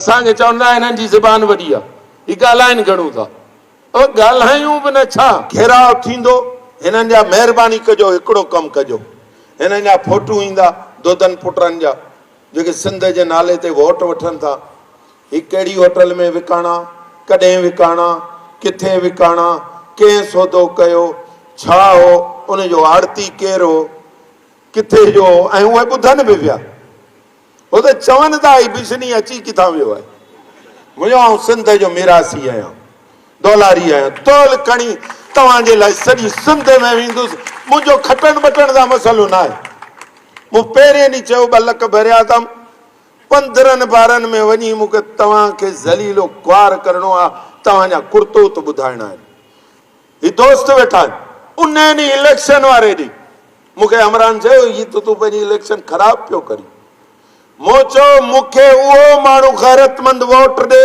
असांखे चवंदा आहिनि हिननि जी ज़बान वॾी आहे, ही ॻाल्हाइनि घणो था, ॻाल्हायूं बि न छा। घेराव थींदो, हिननि जा महिरबानी कजो हिकिड़ो कमु कजो, हिननि जा फोटू ईंदा दोदन पुटनि जा जेके सिंध जे नाले ते वोट वठनि था, ही कहिड़ी होटल में विकाणा, कॾहिं विकाणा, किथे विकाणा, कंहिं सौदो कयो, छा हो, उनजो आड़ती केरु हो, किथे जो, ऐं उहे ॿुधनि बि पिया। हो त चवनि था ही बिशनी अची किथां वियो आहे। मुंहिंजो आउं सिंध जो मिरासी आहियां, दौलारी आहियां, तोल खणी तव्हांजे लाइ सॼी सिंध में वेंदुसि। मुंहिंजो खटण बटण जा मसइलो न आहे। मूं पहिरें ॾींहुं चयो 2 लख भरिया अथमि, 15 ॿारनि में वञी मूंखे तव्हांखे ज़लीलो ख्वार करिणो आहे, तव्हांजा कुर्तोत ॿुधाइणा आहिनि। ही दोस्त वेठा आहिनि। उन ॾींहुं इलेक्शन वारे ॾींहुं मूंखे इमरान चयो ही त तूं पंहिंजी इलेक्शन ख़राब पियो करी। मूं चयो मूंखे उहो माण्हू गैरतमंद वोट ॾे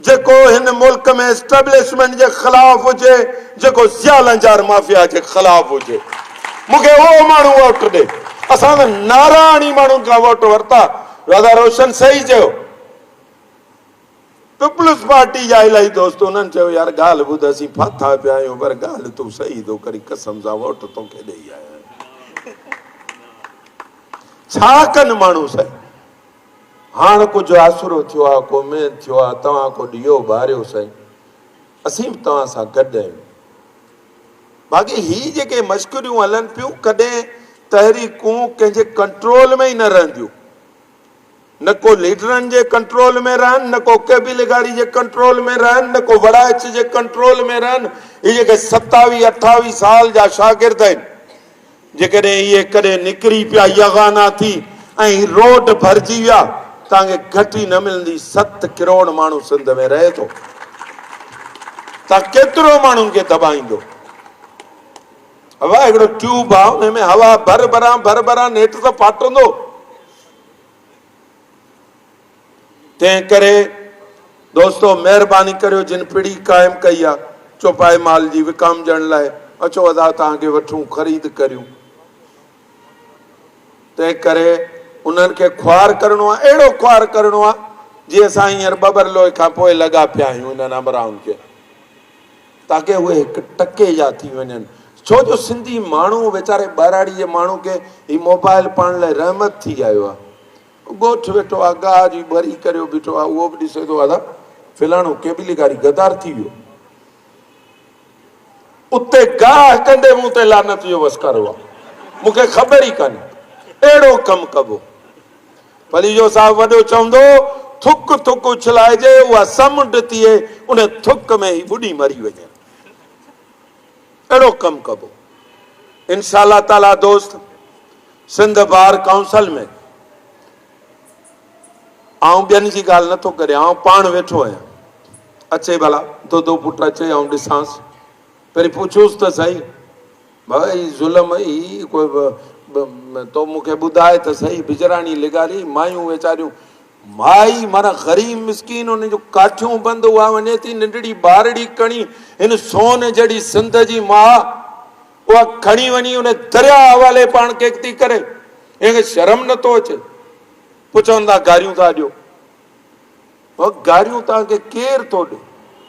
जेको हिन मुल्क में एस्टेब्लिशमेंट जे ख़िलाफ़ हुजे, जेको ज़ियालंजार माफ़िया जे ख़िलाफ़ हुजे, मूंखे उहो माण्हू वोट ॾे। असां त नारायणी माण्हुनि खां वोट वरिता। राधा रोशन सही चयो, पीपल्स पार्टी जा इलाही दोस्त उन्हनि चयो यार ॻाल्हि ॿुध, असीं फाथा पिया आहियूं पर ॻाल्हि तूं सही थो करी, कसम सां वोट तोखे ॾेई आया। छा कनि माण्हू साईं। हाणे कुझु आसरो थियो आहे, को मेद थियो आहे, तव्हां को ॾीओ ॿारियो साईं, असीं बि तव्हां सां गॾु आहियूं। बाक़ी ही जेके मश्करियूं हलनि पियूं, कॾहिं तहरीकूं कंहिंजे कंट्रोल में ई न रहंदियूं, न को लीडरनि जे कंट्रोल में रहनि, न को कैबिलिगारी जे कंट्रोल में रहनि, न को वड़ाइच जे कंट्रोल में रहनि। इहे जेके 27-28 साल जा शागिर्द आहिनि, जेकॾहिं इहे कॾहिं निकिरी पिया यगाना थी ऐं रोड भरिजी विया, तव्हांखे घटि ई न मिलंदी। 7 करोड़ माण्हू सिंध में रहे थो, तव्हां केतिरो माण्हुनि खे दॿाईंदो। हवा हिकिड़ो ट्यूब आहे, हुन में हवा भर भरां नेठि त फाटंदो। तंहिं करे दोस्तो महिरबानी करियो, जिन पीढ़ी क़ाइमु कई आहे चौपाई माल जी विकामजण लाइ, अचो अदा तव्हांखे वठूं, ख़रीद करियूं। तंहिं करे उन्हनि खे ख्वार करिणो आहे, अहिड़ो ख्वार करिणो आहे जीअं असां हींअर 2 लोहे खां पोइ लॻा पिया आहियूं हिननि अमराउनि खे, ताकी उहे हिकु टके जा थी वञनि। छो जो सिंधी माण्हू वीचारे ॿाराड़ी जे माण्हू खे ही मोबाइल पाण लाइ रहमत थी आयो आहे। ॻोठ वेठो आहे, गाह जी भरी करियो बीठो आहे, उहो बि ॾिसे थो आहे फिलाणो केबिलिगारी गदार थी वियो, उते गाह कंदे मूं ते लानत जो वसकारो आहे। मूंखे ख़बर ई कान्हे अहिड़ो कमु कबो। पलीजो साहिबु वॾो चवंदो, थुक थुक उछलाइजे, उहा समुंड थिए, उन थुक में ई ॿुॾी मरी वञे। अहिड़ो कमु कबो इंशाअल्लाह ताला। दोस्त, सिंध बार काउंसिल में आउं ॿियनि जी ॻाल्हि नथो करे, आउं पाण वेठो आहियां। अचे भला दो पुट अचे, आउं ॾिसांसि, पहिरीं पुछोसि त सही, भाई ज़ुल्म ई कोई तो मूंखे ॿुधाए त सही। बिजराणी लिगारी मायूं वीचारियूं, माई माना ग़रीब मिसकीन, उनजो काठियूं बंदि, उहा वञे थी नंढड़ी ॿारड़ी खणी, हिन सोन जहिड़ी सिंध जी माउ उहा खणी वञी उन दरिया हवाले पाण खे थी करे। हिनखे शर्म नथो अचे। पोइ चवंदा गारियूं था ॾियो, गारियूं तव्हांखे केरु थो ॾे?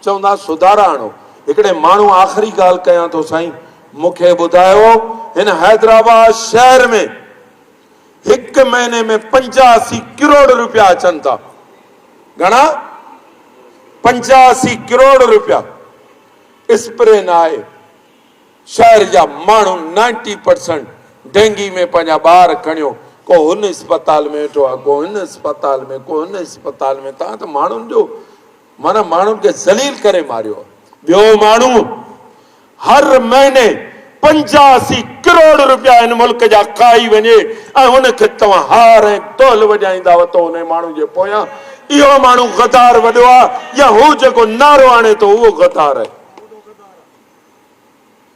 चवंदा सुधारा आणो। हिकिड़े माण्हू आख़िरी ॻाल्हि कयां थो साईं, मूंखे ॿुधायो हिन हैदराबाद शहर में 1 महीने में 85 करोड़ रुपया अचनि था। घणा? 85 करोड़ रुपया। स्प्रे न आहे, शहर जा माण्हू 90% डेंगी में पंहिंजा ॿार खणियो, को हुन अस्पताल में वेठो आहे, को हिन अस्पताल में, को हिन अस्पताल में। तव्हां त माण्हुनि जो माना माण्हुनि खे ज़लील करे मारियो। ॿियो माण्हू हर महीने 85 करोड़ रुपया हिन मुल्क जा खाई वञे ऐं हुनखे तव्हां हार ऐं ढोल वॼाईंदा वतो हुन माण्हू जे पोयां। इहो माण्हू गदार वॾो आहे या हू जेको नारो आणे थो उहो गदार आहे?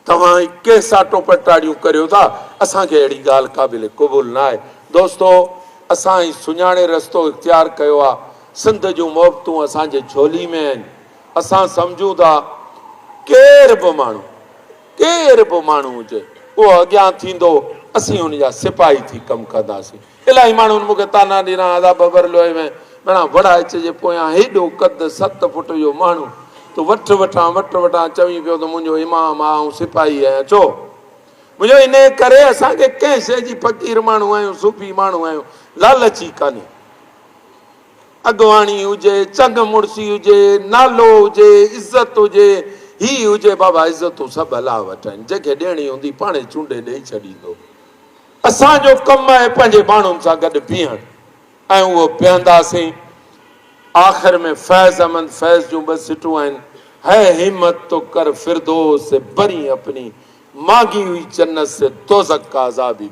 तव्हां कंहिं सां टोपटाड़ियूं करियो था, असांखे अहिड़ी ॻाल्हि क़ाबिल क़बूल न आहे। दोस्तो, असां ई सुञाणे रस्तो इख़्तियार कयो आहे। सिंध जूं मोहबतूं असांजे झोली में आहिनि। असां सम्झूं था केर बि माण्हू हुजे उहो अॻियां थींदो, असीं हुन जा सिपाही थी कमु कंदासीं। इलाही माण्हुनि मूंखे ताना ॾिना, आदा बबर लोहे में घणा वड़ा अचिजे पोयां हेॾो कद 7 फुट जो माण्हू तो वठ वठां चवी पियो त मुंहिंजो इमाम आहे ऐं सिपाही आहियां चो मुंहिंजो इन करे असांखे कंहिं शइ जी फ़क़ीर माण्हू आहियूं सूफ़ी माण्हू आहियूं लालची कान्हे अॻवाणी हुजे चंग मुड़सी हुजे नालो हुजे इज़त हुजे ही हुजे बाबा इज़तूं सभु हला वठनि जंहिंखे ॾियणी हूंदी पाणे चूंडे ॾेई छॾींदो असांजो कमु आहे पंहिंजे माण्हुनि सां गॾु बीहण ऐं उहो बीहंदासीं आख़िर में फैज़ अहमद फैज़ जूं 2 सिटूं आहिनि है हिम्मत तो कर फिरदौस से बरी अपनी मांगी हुई जन्नत से दोज़ख का अज़ाब भी